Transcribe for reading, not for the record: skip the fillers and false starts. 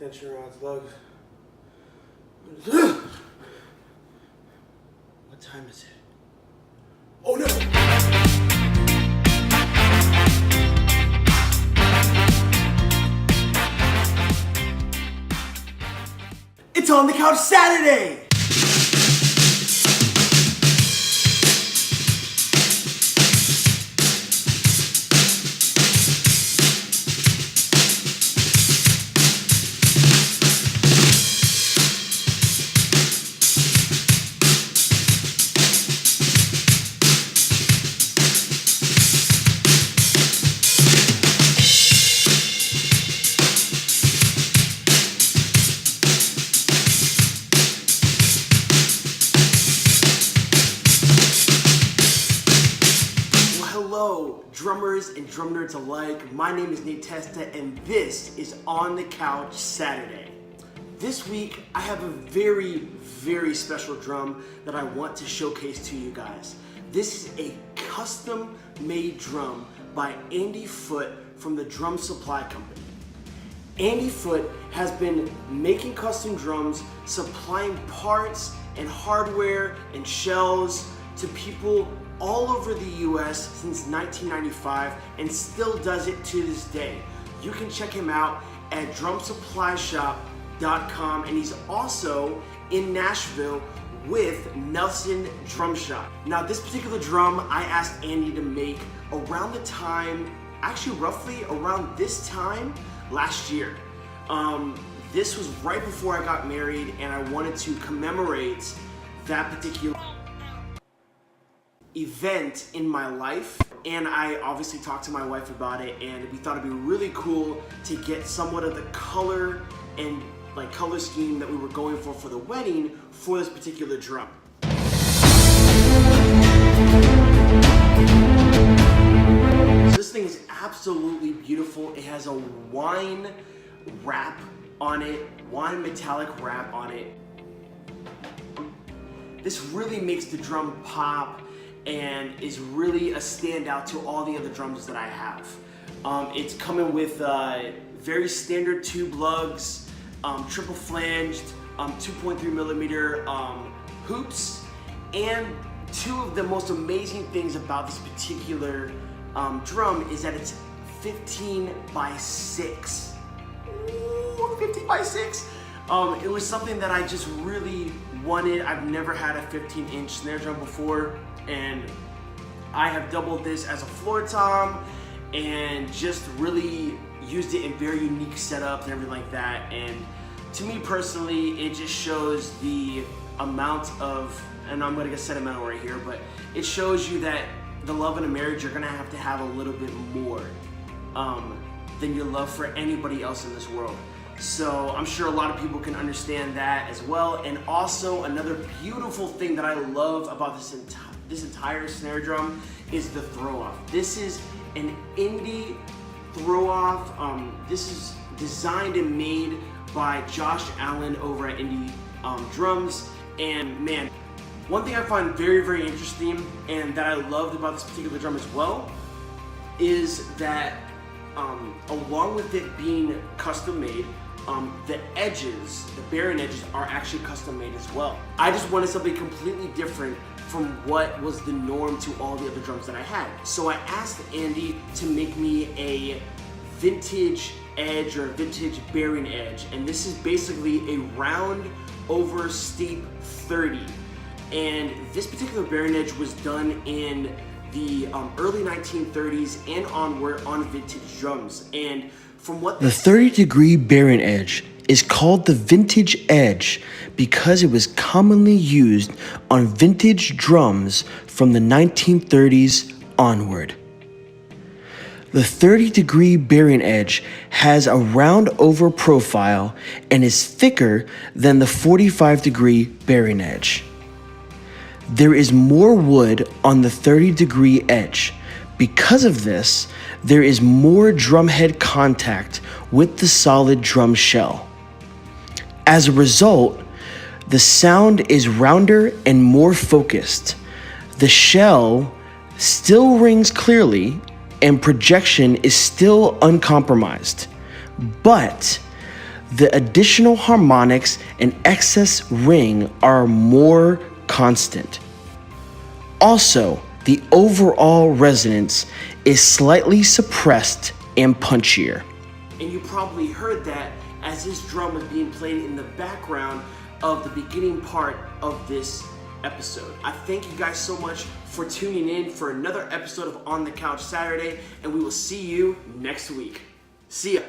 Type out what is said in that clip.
tension around its lugs. What time is it? Oh no! It's On the Couch Saturday! Hello, drummers and drum nerds alike. My name is Nate Testa, and this is On the Couch Saturday. This week, I have a very special drum that I want to showcase to you guys. This is a custom-made drum by INDe from the Drumsupplyco. INDe has been making custom drums, supplying parts and hardware and shells to people all over the US since 1995 and still does it to this day. You can check him out at Drumsupplyshop.com, and he's also in Nashville with Nelson Drum Shop. Now this particular drum I asked INDe to make around the time, actually roughly around this time last year. This was right before I got married, and I wanted to commemorate that particular event in my life, and I obviously talked to my wife about it, and we thought it'd be really cool to get somewhat of the color and color scheme that we were going for the wedding for this particular drum. So this thing is absolutely beautiful. It has a wine wrap on it, wine metallic wrap on it. This really makes the drum pop and is really a standout to all the other drums that I have. It's coming with very standard tube lugs, triple flanged, 2.3 millimeter hoops, and two of the most amazing things about this particular drum is that it's 15 by 6. Ooh, 15 by 6. It was something that I just really wanted. I've never had a 15-inch snare drum before, and I have doubled this as a floor tom and just really used it in very unique setups and everything like that. And to me personally, it just shows the amount of, and I'm gonna get sentimental right here, but it shows you that the love in a marriage, you're gonna have to have a little bit more than your love for anybody else in this world. So I'm sure a lot of people can understand that as well. And also another beautiful thing that I love about this entire snare drum is the throw off. This is an INDe throw off. This is designed and made by Josh Allen over at INDe Drums. And man, one thing I find very interesting and that I loved about this particular drum as well is that along with it being custom made, the edges, the bearing edges, are actually custom made as well. I just wanted something completely different from what was the norm to all the other drums that I had. So I asked INDe to make me a vintage edge or a vintage bearing edge, and this is basically a round over steep 30. And this particular bearing edge was done in the early 1930s and onward on vintage drums. And from what the 30-degree bearing edge is called the vintage edge because it was commonly used on vintage drums from the 1930s onward. The 30-degree bearing edge has a round over profile and is thicker than the 45-degree bearing edge. There is more wood on the 30-degree edge. Because of this, there is more drumhead contact with the solid drum shell. As a result, the sound is rounder and more focused. The shell still rings clearly and projection is still uncompromised, but the additional harmonics and excess ring are more constant. Also, the overall resonance is slightly suppressed and punchier. And you probably heard that as this drum was being played in the background of the beginning part of this episode. I thank you guys so much for tuning in for another episode of On the Couch Saturday, and we will see you next week. See ya.